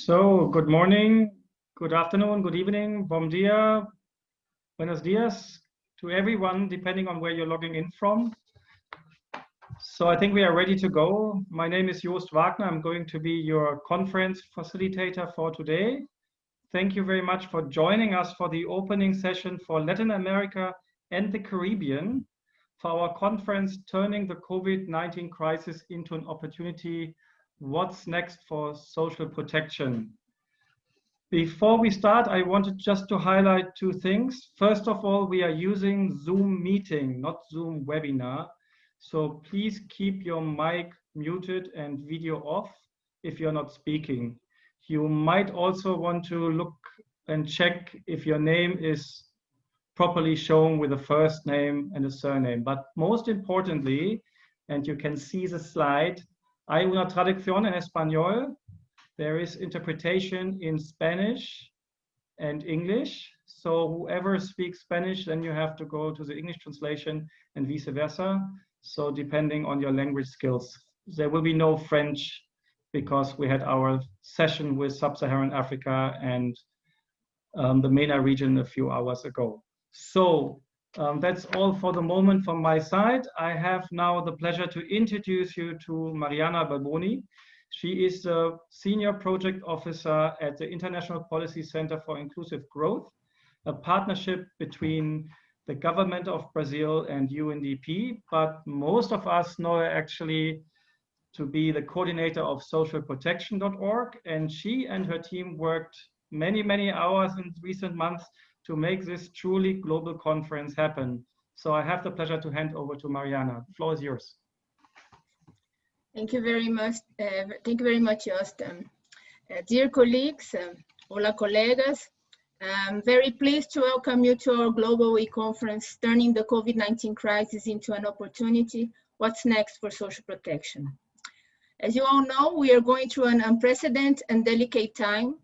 So, good morning, good afternoon, good evening, bom dia, buenos dias to everyone, depending on where you're logging in from. So I think we are ready to go. My name is Joost Wagner. I'm going to be your conference facilitator for today. Thank you very much for joining us for the opening session for Latin America and the Caribbean for our conference, Turning the COVID-19 Crisis into an Opportunity, What's Next for Social Protection? Before we start, I wanted just to highlight two things. First of all, we are using Zoom meeting, not Zoom webinar. So please keep your mic muted and video off if you're not speaking. You might also want to look and check if your name is properly shown with a first name and a surname. But most importantly, and you can see the slide, hay una traducción en español. There is interpretation in Spanish and English. So whoever speaks Spanish, then you have to go to the English translation and vice versa. So depending on your language skills, there will be no French because we had our session with Sub-Saharan Africa and the MENA region a few hours ago. So that's all for the moment from my side. I have now the pleasure to introduce you to Mariana Balboni. She is the Senior Project Officer at the International Policy Center for Inclusive Growth, a partnership between the government of Brazil and UNDP, but most of us know her actually to be the coordinator of socialprotection.org, and she and her team worked many hours in recent months to make this truly global conference happen. So I have the pleasure to hand over to Mariana. The floor is yours. Thank you very much. Joost. Dear colleagues, hola colegas. I'm very pleased to welcome you to our global e-conference, Turning the COVID-19 Crisis into an Opportunity, What's Next for Social Protection. As you all know, we are going through an unprecedented and delicate time,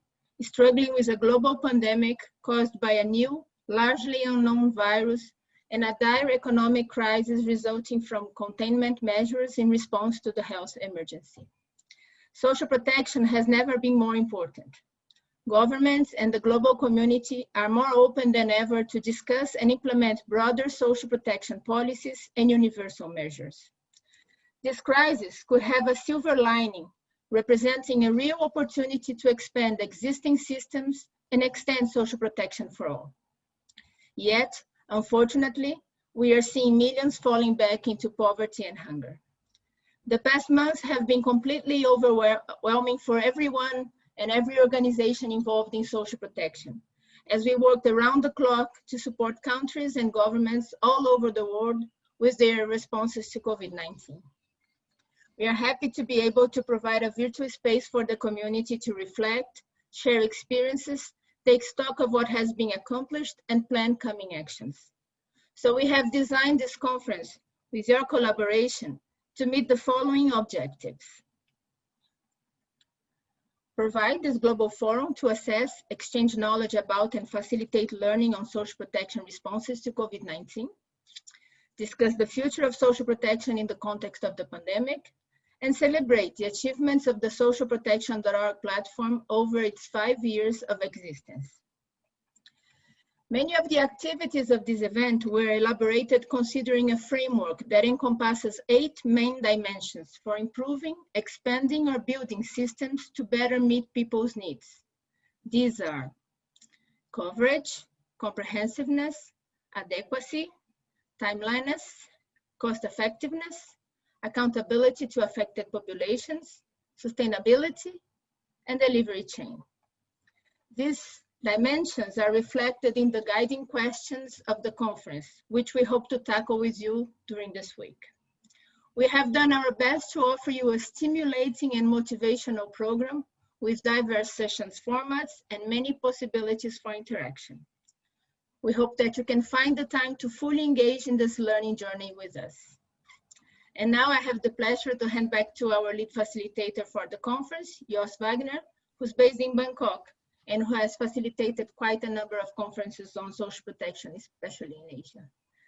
struggling with a global pandemic caused by a new, largely unknown virus and a dire economic crisis resulting from containment measures in response to the health emergency. Social protection has never been more important. Governments and the global community are more open than ever to discuss and implement broader social protection policies and universal measures. This crisis could have a silver lining, representing a real opportunity to expand existing systems and extend social protection for all. Yet, unfortunately, we are seeing millions falling back into poverty and hunger. The past months have been completely overwhelming for everyone and every organization involved in social protection, as we worked around the clock to support countries and governments all over the world with their responses to COVID-19. We are happy to be able to provide a virtual space for the community to reflect, share experiences, take stock of what has been accomplished, and plan coming actions. So we have designed this conference with your collaboration to meet the following objectives. Provide this global forum to assess, exchange knowledge about, and facilitate learning on social protection responses to COVID-19. Discuss the future of social protection in the context of the pandemic, and celebrate the achievements of the socialprotection.org platform over its 5 years of existence. Many of the activities of this event were elaborated considering a framework that encompasses 8 main dimensions for improving, expanding, or building systems to better meet people's needs. These are coverage, comprehensiveness, adequacy, timeliness, cost-effectiveness, accountability to affected populations, sustainability, and delivery chain. These dimensions are reflected in the guiding questions of the conference, which we hope to tackle with you during this week. We have done our best to offer you a stimulating and motivational program with diverse sessions formats and many possibilities for interaction. We hope that you can find the time to fully engage in this learning journey with us. And now I have the pleasure to hand back to our lead facilitator for the conference, Joost Wagner, who's based in Bangkok and who has facilitated quite a number of conferences on social protection, especially in Asia.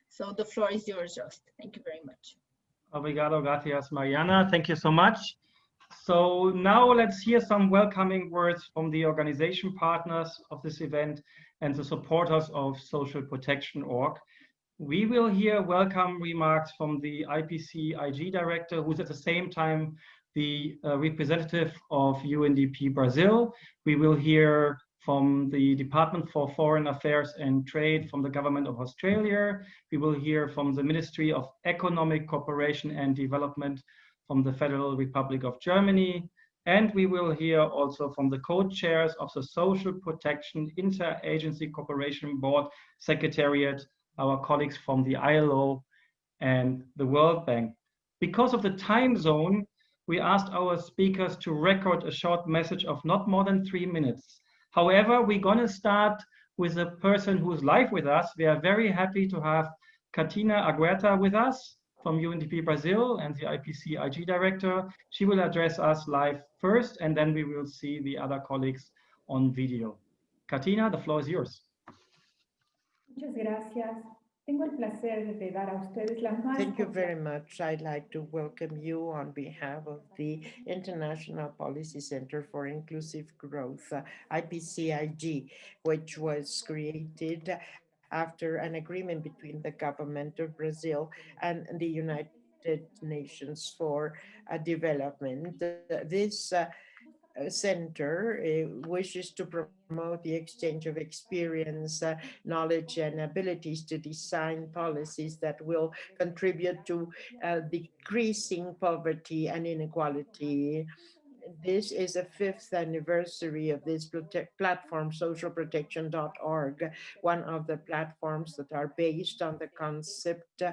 So the floor is yours, Joost. Thank you very much. Obrigado, gracias, Mariana. Thank you so much. So now let's hear some welcoming words from the organization partners of this event and the supporters of Social Protection Org. We will hear welcome remarks from the IPC-IG director, who's at the same time the representative of UNDP Brazil. We will hear from the Department for Foreign Affairs and Trade from the Government of Australia. We will hear from the Ministry of Economic Cooperation and Development from the Federal Republic of Germany. And we will hear also from the co-chairs of the Social Protection Interagency Cooperation Board Secretariat, our colleagues from the ILO and the World Bank. Because of the time zone, we asked our speakers to record a short message of not more than 3 minutes. However, we're going to start with a person who's live with us. We are very happy to have Katina Aguerta with us from UNDP Brazil and the IPC-IG director. She will address us live first, and then we will see the other colleagues on video. Katina, the floor is yours. Muchas gracias. Tengo el placer de dar a ustedes la más. Thank you very much. I'd like to welcome you on behalf of the International Policy Center for Inclusive Growth, IPC-IG, which was created after an agreement between the government of Brazil and the United Nations for Development. This center wishes to promote the exchange of experience, knowledge, and abilities to design policies that will contribute to decreasing poverty and inequality. This is the 5th anniversary of this platform, socialprotection.org, one of the platforms that are based on the concept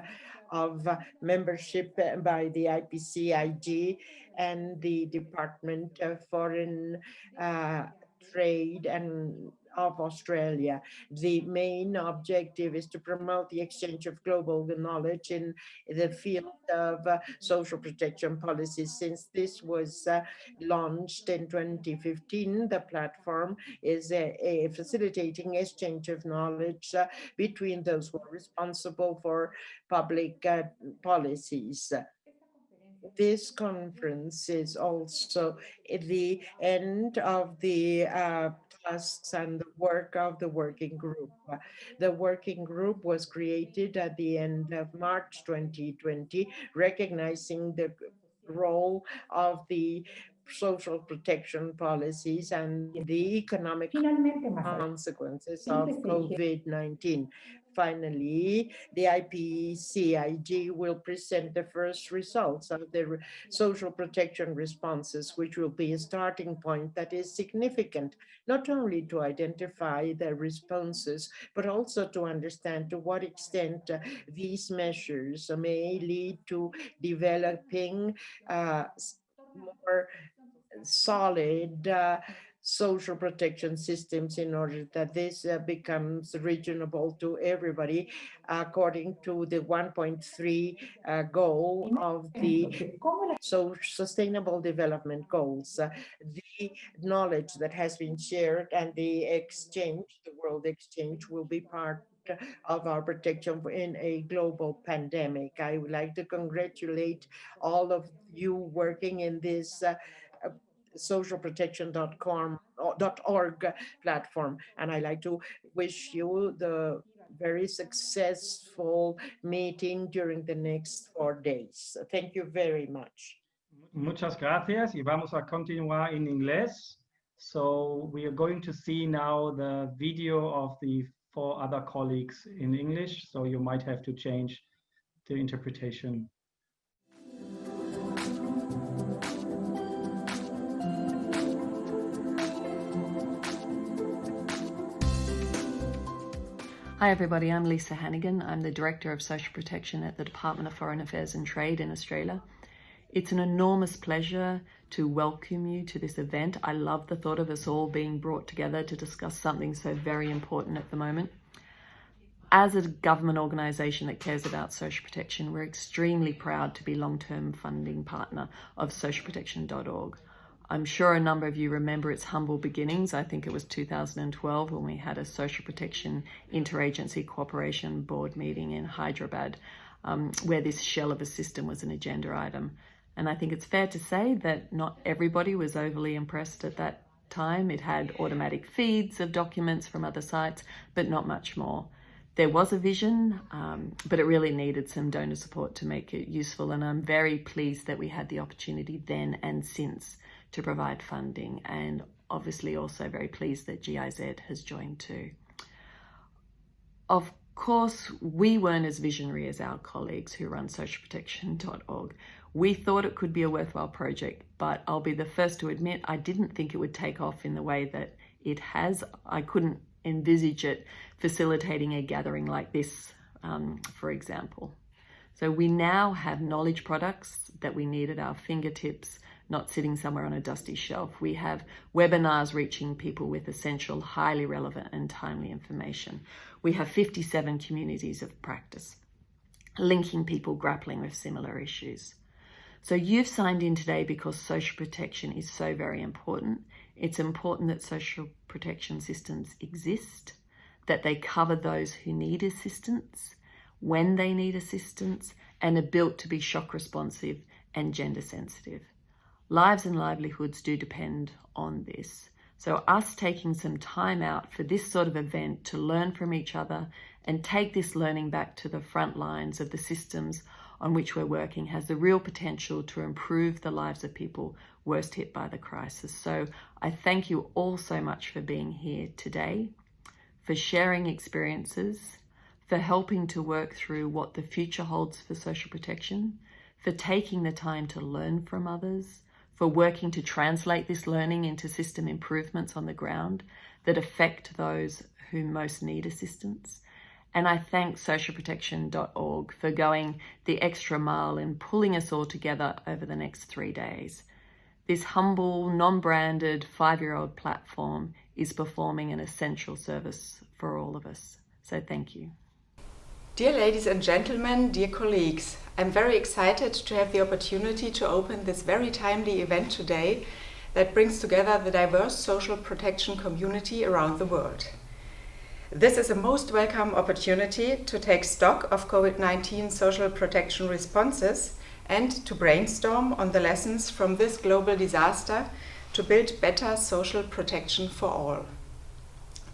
of membership by the IPC-IG and the Department of Foreign Trade and of Australia. The main objective is to promote the exchange of global knowledge in the field of social protection policies. Since this was launched in 2015, the platform is a facilitating exchange of knowledge between those who are responsible for public policies. This conference is also the end of the tasks and the work of the working group. The working group was created at the end of March 2020, recognizing the role of the social protection policies and the economic consequences of COVID-19. Finally, the IPC-IG will present the first results of the social protection responses, which will be a starting point that is significant, not only to identify the responses, but also to understand to what extent these measures may lead to developing more solid social protection systems in order that this becomes reasonable to everybody according to the 1.3 goal of the sustainable development goals. The knowledge that has been shared and the exchange, the world exchange, will be part of our protection in a global pandemic. I would like to congratulate all of you working in this socialprotection.org platform, and I like to wish you the very successful meeting during the next 4 days. Thank you very much. Muchas gracias, y vamos a continuar en inglés. So we are going to see now the video of the 4 other colleagues in English, so you might have to change the interpretation. Hi everybody, I'm Lisa Hannigan. I'm the Director of Social Protection at the Department of Foreign Affairs and Trade in Australia. It's an enormous pleasure to welcome you to this event. I love the thought of us all being brought together to discuss something so very important at the moment. As a government organisation that cares about social protection, we're extremely proud to be long-term funding partner of socialprotection.org. I'm sure a number of you remember its humble beginnings. I think it was 2012 when we had a Social Protection Interagency Cooperation Board meeting in Hyderabad, where this shell of a system was an agenda item. And I think it's fair to say that not everybody was overly impressed at that time. It had automatic feeds of documents from other sites, but not much more. There was a vision, but it really needed some donor support to make it useful. And I'm very pleased that we had the opportunity then and since to provide funding, and obviously also very pleased that GIZ has joined too. Of course, we weren't as visionary as our colleagues who run socialprotection.org. We thought it could be a worthwhile project, but I'll be the first to admit I didn't think it would take off in the way that it has. I couldn't envisage it facilitating a gathering like this, for example. So we now have knowledge products that we need at our fingertips, not sitting somewhere on a dusty shelf. We have webinars reaching people with essential, highly relevant and timely information. We have 57 communities of practice, linking people grappling with similar issues. So you've signed in today because social protection is so very important. It's important that social protection systems exist, that they cover those who need assistance, when they need assistance, and are built to be shock responsive and gender sensitive. Lives and livelihoods do depend on this. So us taking some time out for this sort of event to learn from each other and take this learning back to the front lines of the systems on which we're working has the real potential to improve the lives of people worst hit by the crisis. So I thank you all so much for being here today, for sharing experiences, for helping to work through what the future holds for social protection, for taking the time to learn from others, for working to translate this learning into system improvements on the ground that affect those who most need assistance. And I thank socialprotection.org for going the extra mile in pulling us all together over the next 3 days. This humble, non-branded 5-year-old platform is performing an essential service for all of us. So thank you. Dear ladies and gentlemen, dear colleagues, I'm very excited to have the opportunity to open this very timely event today that brings together the diverse social protection community around the world. This is a most welcome opportunity to take stock of COVID-19 social protection responses and to brainstorm on the lessons from this global disaster to build better social protection for all.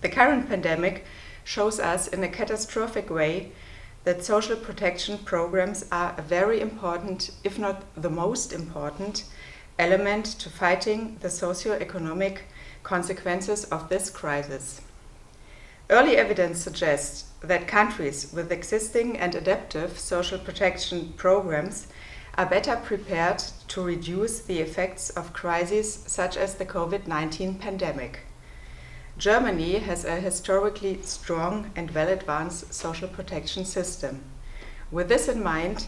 The current pandemic shows us in a catastrophic way that social protection programs are a very important, if not the most important, element to fighting the socio-economic consequences of this crisis. Early evidence suggests that countries with existing and adaptive social protection programs are better prepared to reduce the effects of crises such as the COVID-19 pandemic. Germany has a historically strong and well-advanced social protection system. With this in mind,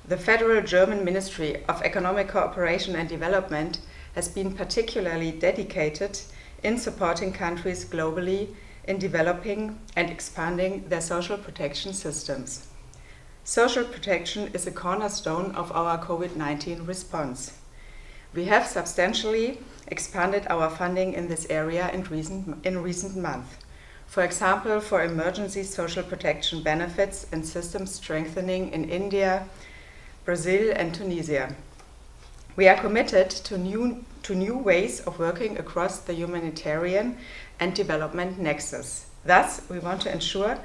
the Federal German Ministry of Economic Cooperation and Development has been particularly dedicated in supporting countries globally in developing and expanding their social protection systems. Social protection is a cornerstone of our COVID-19 response. We have substantially expanded our funding in this area in recent months. For example, for emergency social protection benefits and system strengthening in India, Brazil, and Tunisia. We are committed to new ways of working across the humanitarian and development nexus. Thus, we want to ensure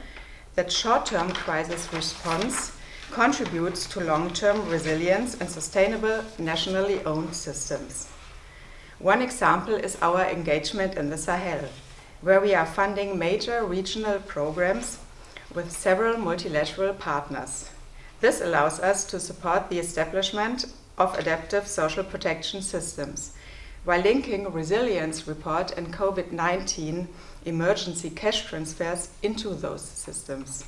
that short-term crisis response contributes to long-term resilience and sustainable nationally owned systems. One example is our engagement in the Sahel, where we are funding major regional programs with several multilateral partners. This allows us to support the establishment of adaptive social protection systems, while linking resilience report and COVID-19 emergency cash transfers into those systems.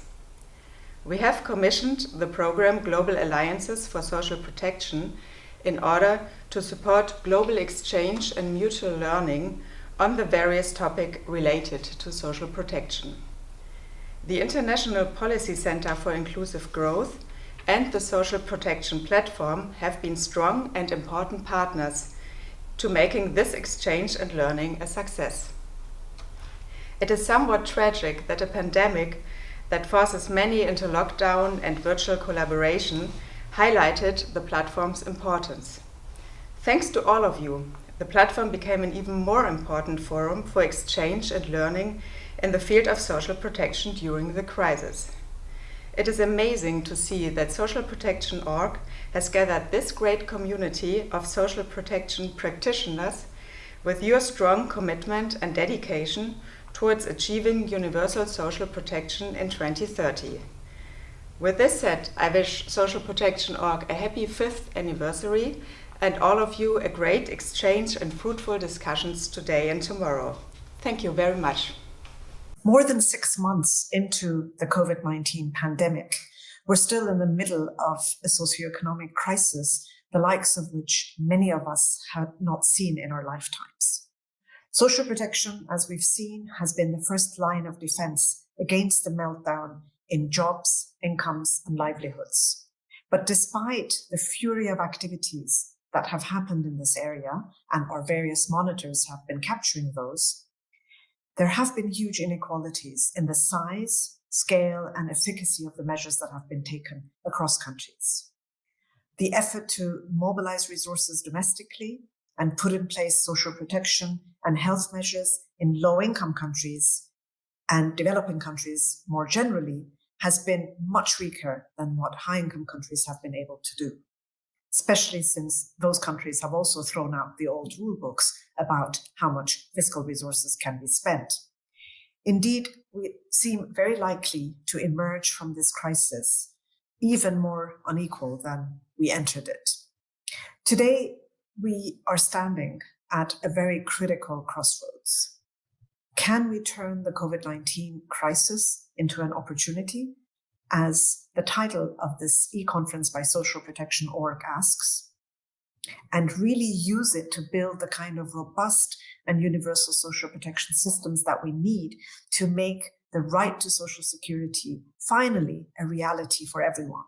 We have commissioned the program Global Alliances for Social Protection in order to support global exchange and mutual learning on the various topics related to social protection. The International Policy Center for Inclusive Growth and the Social Protection Platform have been strong and important partners to making this exchange and learning a success. It is somewhat tragic that a pandemic that forces many into lockdown and virtual collaboration highlighted the platform's importance. Thanks to all of you, the platform became an even more important forum for exchange and learning in the field of social protection during the crisis. It is amazing to see that Social Protection Org has gathered this great community of social protection practitioners with your strong commitment and dedication towards achieving universal social protection in 2030. With this said, I wish Social Protection Org a happy 5th anniversary and all of you a great exchange and fruitful discussions today and tomorrow. Thank you very much. More than 6 months into the COVID-19 pandemic, we're still in the middle of a socioeconomic crisis, the likes of which many of us had not seen in our lifetimes. Social protection, as we've seen, has been the first line of defense against the meltdown in jobs, incomes, and livelihoods. But despite the fury of activities that have happened in this area, and our various monitors have been capturing those, there have been huge inequalities in the size, scale, and efficacy of the measures that have been taken across countries. The effort to mobilize resources domestically and put in place social protection and health measures in low-income countries and developing countries more generally has been much weaker than what high-income countries have been able to do, especially since those countries have also thrown out the old rule books about how much fiscal resources can be spent. Indeed, we seem very likely to emerge from this crisis even more unequal than we entered it. Today, we are standing at a very critical crossroads. Can we turn the COVID-19 crisis into an opportunity, as the title of this e-conference by Social Protection Org asks, and really use it to build the kind of robust and universal social protection systems that we need to make the right to social security finally a reality for everyone?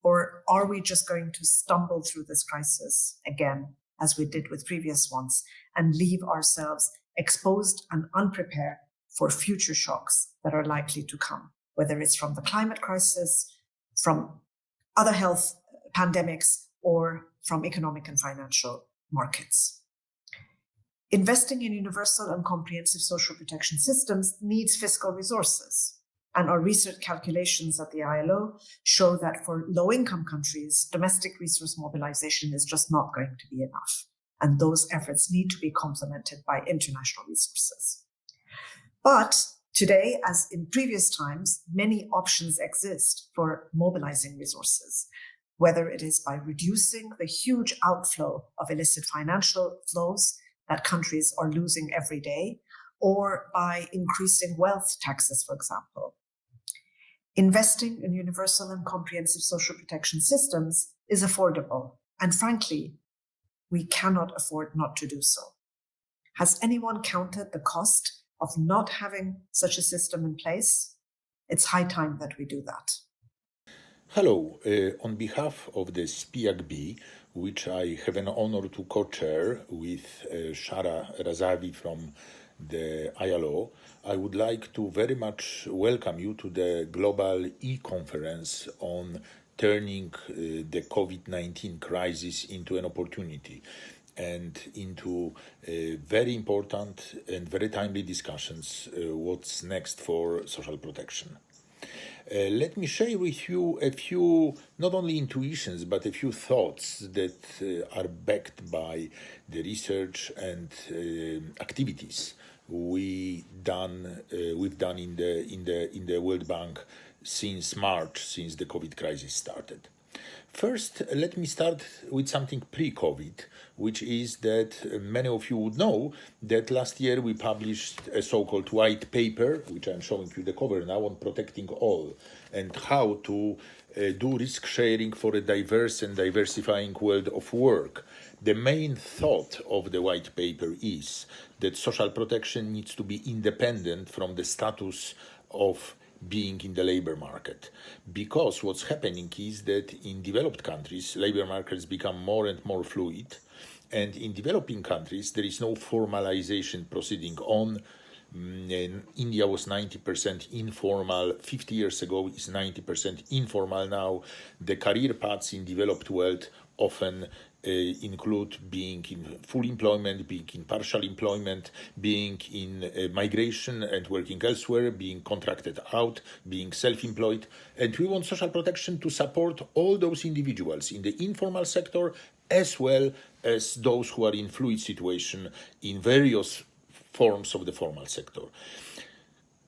Or are we just going to stumble through this crisis again, as we did with previous ones, and leave ourselves exposed and unprepared for future shocks that are likely to come, whether it's from the climate crisis, from other health pandemics, or from economic and financial markets? Investing in universal and comprehensive social protection systems needs fiscal resources. And our research calculations at the ILO show that for low-income countries, domestic resource mobilization is just not going to be enough. And those efforts need to be complemented by international resources. But today, as in previous times, many options exist for mobilizing resources, whether it is by reducing the huge outflow of illicit financial flows that countries are losing every day, or by increasing wealth taxes, for example. Investing in universal and comprehensive social protection systems is affordable, and frankly, we cannot afford not to do so. Has anyone counted the cost of not having such a system in place? It's high time that we do that. Hello, on behalf of the SPIAC-B, which I have an honor to co-chair with Shara Razavi from the ILO, I would like to very much welcome you to the global e-conference on turning the COVID-19 crisis into an opportunity and into very important and very timely discussions what's next for social protection. Let me share with you a few, not only intuitions, but a few thoughts that are backed by the research and activities we've done in the World Bank since March, since the COVID crisis started. First, let me start with something pre-COVID, which is that many of you would know that last year we published a so-called white paper, which I'm showing you the cover now, on protecting all and how to do risk sharing for a diverse and diversifying world of work. The main thought of the white paper is that social protection needs to be independent from the status of being in the labor market, because what's happening is that in developed countries, labor markets become more and more fluid, and in developing countries, there is no formalization proceeding on And India was 90% informal 50 years ago, is 90% informal now. The career paths in developed world often include being in full employment, being in partial employment, being in migration and working elsewhere, being contracted out, being self-employed. And we want social protection to support all those individuals in the informal sector as well as those who are in fluid situation in various forms of the formal sector.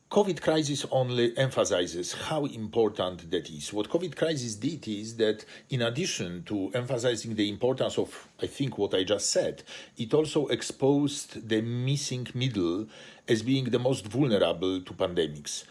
COVID crisis only emphasizes how important that is. What COVID crisis did is that in addition to emphasizing the importance of, I think, what I just said, it also exposed the missing middle as being the most vulnerable to pandemics.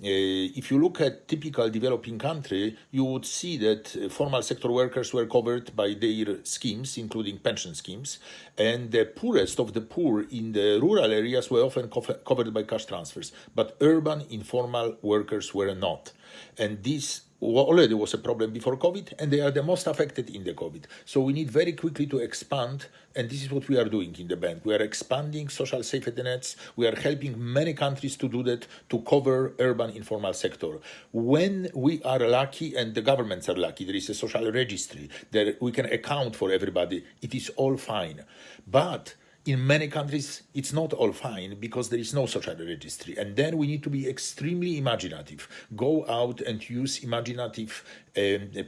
If you look at typical developing country, you would see that formal sector workers were covered by their schemes, including pension schemes, and the poorest of the poor in the rural areas were often covered by cash transfers. But urban informal workers were not. And this already was a problem before COVID, and they are the most affected in the COVID. So we need very quickly to expand, and this is what we are doing in the bank. We are expanding social safety nets. We are helping many countries to do that, to cover urban informal sector. When we are lucky, and the governments are lucky, there is a social registry, that we can account for everybody, it is all fine. But in many countries, it's not all fine because there is no social registry. And then we need to be extremely imaginative. Go out and use imaginative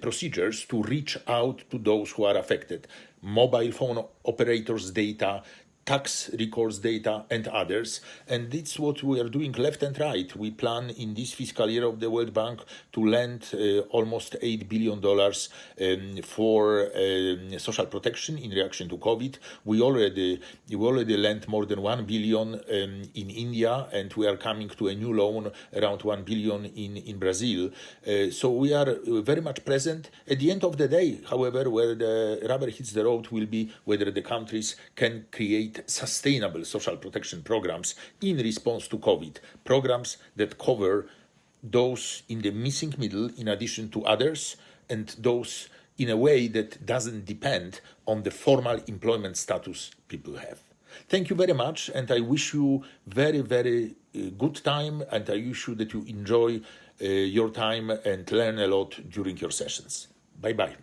procedures to reach out to those who are affected. Mobile phone operators' data, tax records data, and others. And that's what we are doing left and right. We plan in this fiscal year of the World Bank to lend almost $8 billion for social protection in reaction to COVID. We already lent more than 1 billion in India, and we are coming to a new loan around 1 billion in Brazil. So we are very much present. At the end of the day, however, where the rubber hits the road will be whether the countries can create sustainable social protection programs in response to COVID, programs that cover those in the missing middle in addition to others, and those in a way that doesn't depend on the formal employment status people have. Thank you very much, and I wish you very, very good time, and I wish you that you enjoy your time and learn a lot during your sessions. Bye-bye.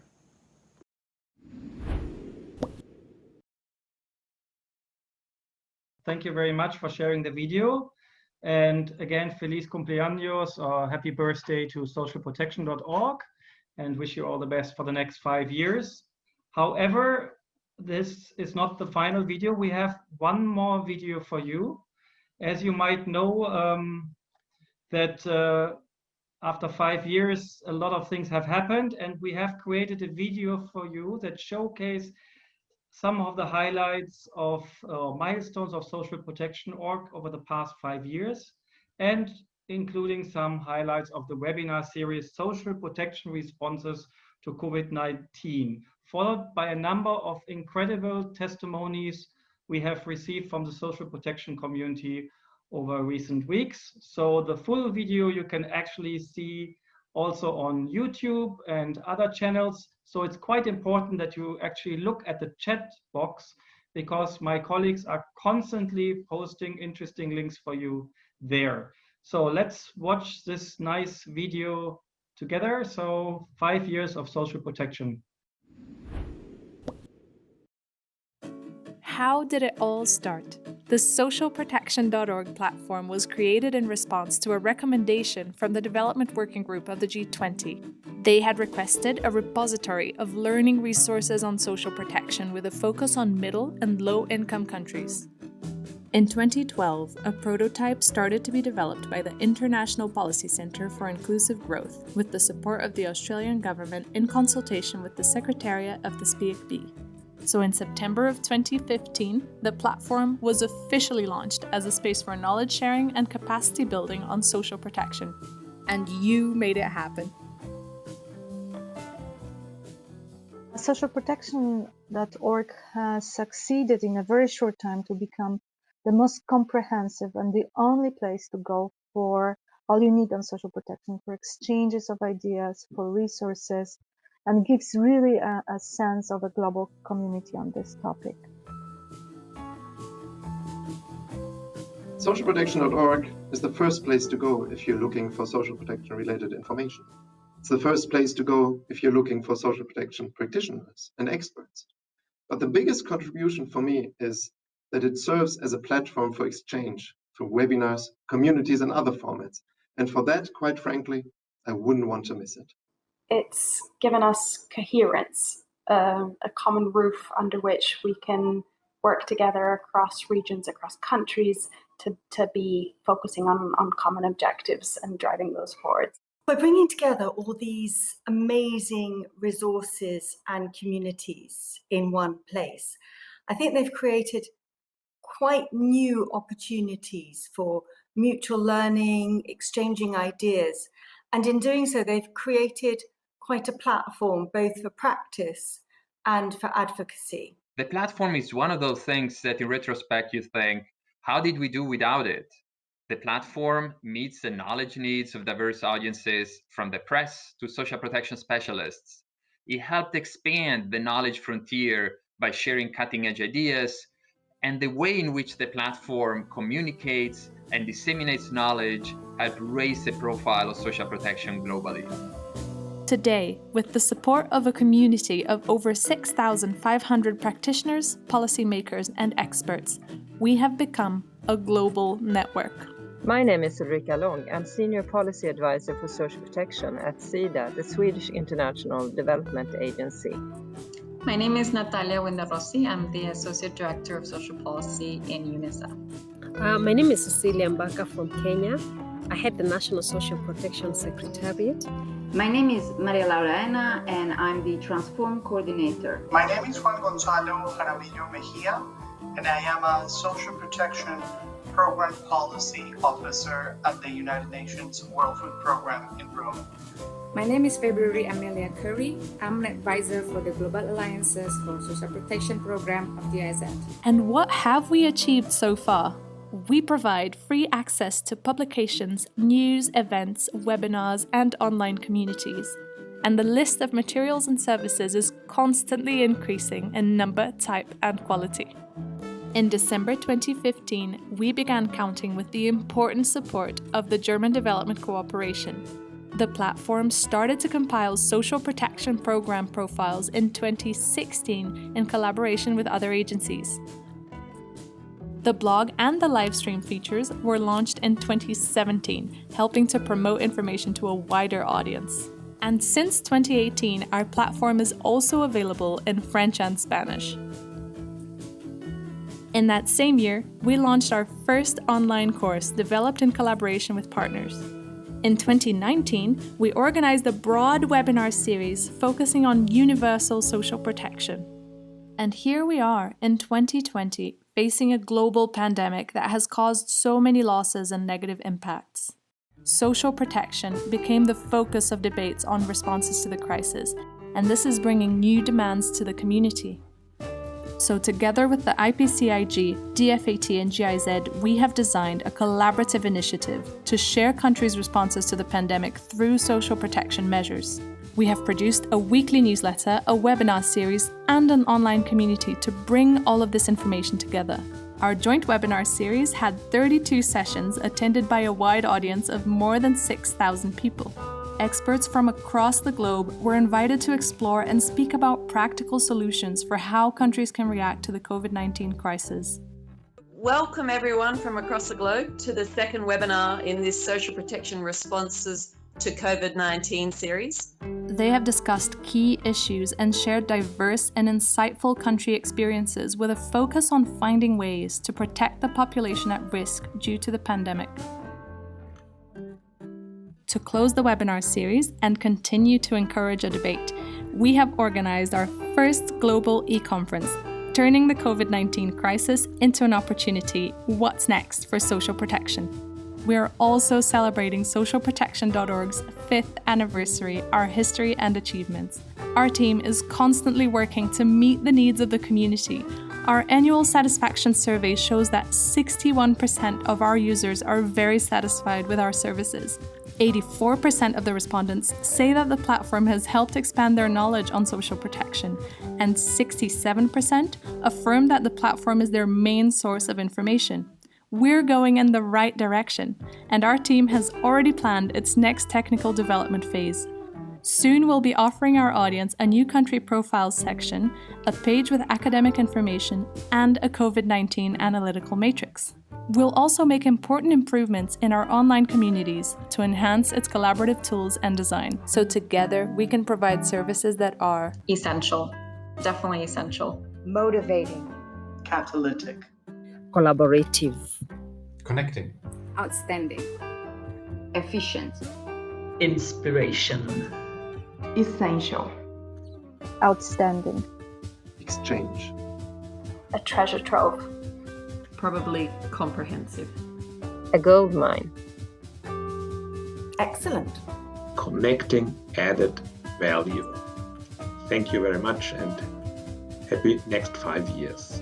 Thank you very much for sharing the video. And again, feliz cumpleaños or happy birthday to socialprotection.org, and wish you all the best for the next 5 years. However, this is not the final video. We have one more video for you. As you might know, that after 5 years, a lot of things have happened, and we have created a video for you that showcase some of the highlights of milestones of Social Protection.org over the past 5 years, and including some highlights of the webinar series, Social Protection Responses to COVID-19, followed by a number of incredible testimonies we have received from the social protection community over recent weeks. So the full video you can actually see also on YouTube and other channels. So it's quite important that you actually look at the chat box, because my colleagues are constantly posting interesting links for you there. So let's watch this nice video together. So 5 years of social protection. How did it all start? The socialprotection.org platform was created in response to a recommendation from the Development Working Group of the G20. They had requested a repository of learning resources on social protection with a focus on middle and low-income countries. In 2012, a prototype started to be developed by the International Policy Centre for Inclusive Growth with the support of the Australian government in consultation with the Secretariat of the SPIAC-B. So in September of 2015, the platform was officially launched as a space for knowledge sharing and capacity building on social protection. And you made it happen. Socialprotection.org has succeeded in a very short time to become the most comprehensive and the only place to go for all you need on social protection, for exchanges of ideas, for resources, and gives really a sense of a global community on this topic. Socialprotection.org is the first place to go if you're looking for social protection related information. It's the first place to go if you're looking for social protection practitioners and experts. But the biggest contribution for me is that it serves as a platform for exchange through webinars, communities, and other formats. And for that, quite frankly, I wouldn't want to miss it. It's given us coherence, a common roof under which we can work together across regions, across countries, to be focusing on common objectives and driving those forward. By bringing together all these amazing resources and communities in one place, I think they've created quite new opportunities for mutual learning, exchanging ideas. And in doing so, they've created quite a platform both for practice and for advocacy. The platform is one of those things that in retrospect you think, how did we do without it? The platform meets the knowledge needs of diverse audiences, from the press to social protection specialists. It helped expand the knowledge frontier by sharing cutting-edge ideas, and the way in which the platform communicates and disseminates knowledge helped raise the profile of social protection globally. Today, with the support of a community of over 6,500 practitioners, policymakers, and experts, we have become a global network. My name is Ulrika Long. I'm Senior Policy Advisor for Social Protection at SIDA, the Swedish International Development Agency. My name is Natalia Wendarossi. I'm the Associate Director of Social Policy in UNICEF. My name is Cecilia Mbaka from Kenya. I head the National Social Protection Secretariat. My name is Maria Laura Ena, and I'm the Transform Coordinator. My name is Juan Gonzalo Jaramillo Mejia, and I am a Social Protection Program Policy Officer at the United Nations World Food Program in Rome. My name is February Amelia Curry. I'm an advisor for the Global Alliances for Social Protection Program of the GIZ. And what have we achieved so far? We provide free access to publications, news, events, webinars, and online communities. And the list of materials and services is constantly increasing in number, type, and quality. In December 2015, we began counting with the important support of the German Development Cooperation. The platform started to compile social protection program profiles in 2016 in collaboration with other agencies. The blog and the live stream features were launched in 2017, helping to promote information to a wider audience. And since 2018, our platform is also available in French and Spanish. In that same year, we launched our first online course developed in collaboration with partners. In 2019, we organized a broad webinar series focusing on universal social protection. And here we are in 2020, facing a global pandemic that has caused so many losses and negative impacts. Social protection became the focus of debates on responses to the crisis, and this is bringing new demands to the community. So together with the IPCIG, DFAT and GIZ, we have designed a collaborative initiative to share countries' responses to the pandemic through social protection measures. We have produced a weekly newsletter, a webinar series, and an online community to bring all of this information together. Our joint webinar series had 32 sessions attended by a wide audience of more than 6,000 people. Experts from across the globe were invited to explore and speak about practical solutions for how countries can react to the COVID-19 crisis. Welcome everyone from across the globe to the second webinar in this Social Protection Responses to COVID-19 series. They have discussed key issues and shared diverse and insightful country experiences with a focus on finding ways to protect the population at risk due to the pandemic. To close the webinar series and continue to encourage a debate, we have organized our first global e-conference, turning the COVID-19 crisis into an opportunity. What's next for social protection? We are also celebrating socialprotection.org's 5th anniversary, our history and achievements. Our team is constantly working to meet the needs of the community. Our annual satisfaction survey shows that 61% of our users are very satisfied with our services. 84% of the respondents say that the platform has helped expand their knowledge on social protection, and 67% affirm that the platform is their main source of information. We're going in the right direction, and our team has already planned its next technical development phase. Soon we'll be offering our audience a new country profiles section, a page with academic information, and a COVID-19 analytical matrix. We'll also make important improvements in our online communities to enhance its collaborative tools and design, so together we can provide services that are Essential. Definitely essential. Motivating. Catalytic. Collaborative. Connecting. Outstanding. Efficient. Inspiration. Essential. Outstanding. Exchange. A treasure trove. Probably comprehensive. A gold mine. Excellent. Connecting added value. Thank you very much and happy next 5 years.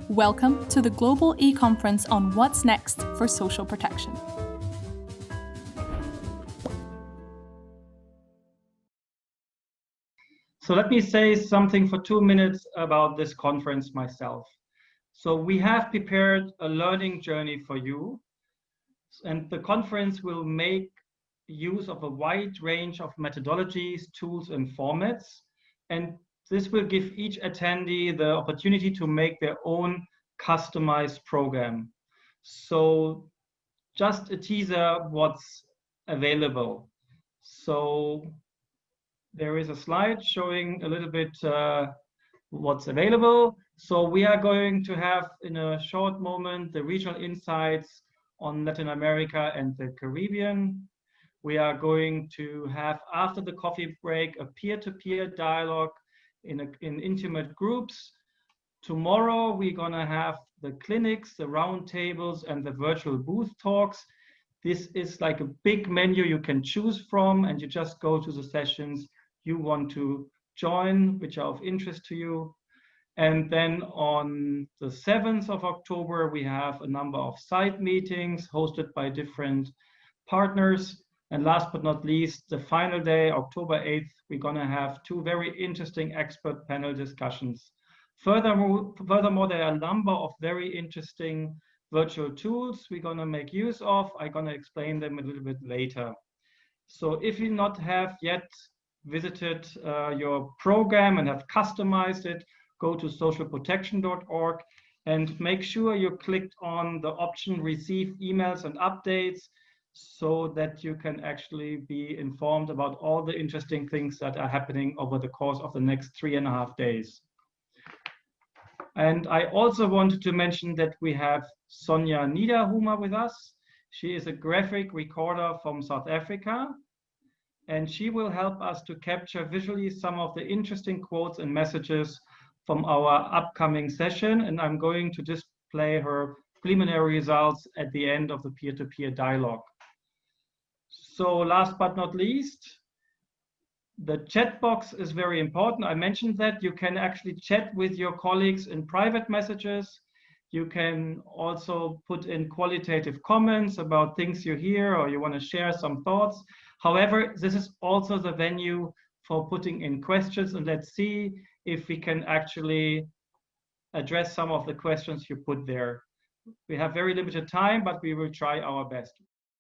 Welcome to the Global e-conference on what's next for social protection. So let me say something for 2 minutes about this conference myself. So we have prepared a learning journey for you, and the conference will make use of a wide range of methodologies, tools, and formats. And this will give each attendee the opportunity to make their own customized program. So just a teaser what's available. So there is a slide showing a little bit what's available. So we are going to have in a short moment the regional insights on Latin America and the Caribbean. We are going to have, after the coffee break, a peer-to-peer dialogue in intimate groups. Tomorrow we're gonna have the clinics, the roundtables, and the virtual booth talks. This is like a big menu you can choose from, and you just go to the sessions you want to join, which are of interest to you. And then on the 7th of October, we have a number of side meetings hosted by different partners. And last but not least, the final day, October 8th, we're gonna have 2 very interesting expert panel discussions. Furthermore, there are a number of very interesting virtual tools we're gonna make use of. I'm gonna explain them a little bit later. So if you not have yet visited your program and have customized it, go to socialprotection.org and make sure you clicked on the option receive emails and updates so that you can actually be informed about all the interesting things that are happening over the course of the next 3.5 days. And I also wanted to mention that we have Sonja Niederhumer with us. She is a graphic recorder from South Africa, and she will help us to capture visually some of the interesting quotes and messages from our upcoming session. And I'm going to display her preliminary results at the end of the peer-to-peer dialogue. So last but not least, the chat box is very important. I mentioned that you can actually chat with your colleagues in private messages. You can also put in qualitative comments about things you hear or you want to share some thoughts. However, this is also the venue for putting in questions, and let's see if we can actually address some of the questions you put there. We have very limited time, but we will try our best.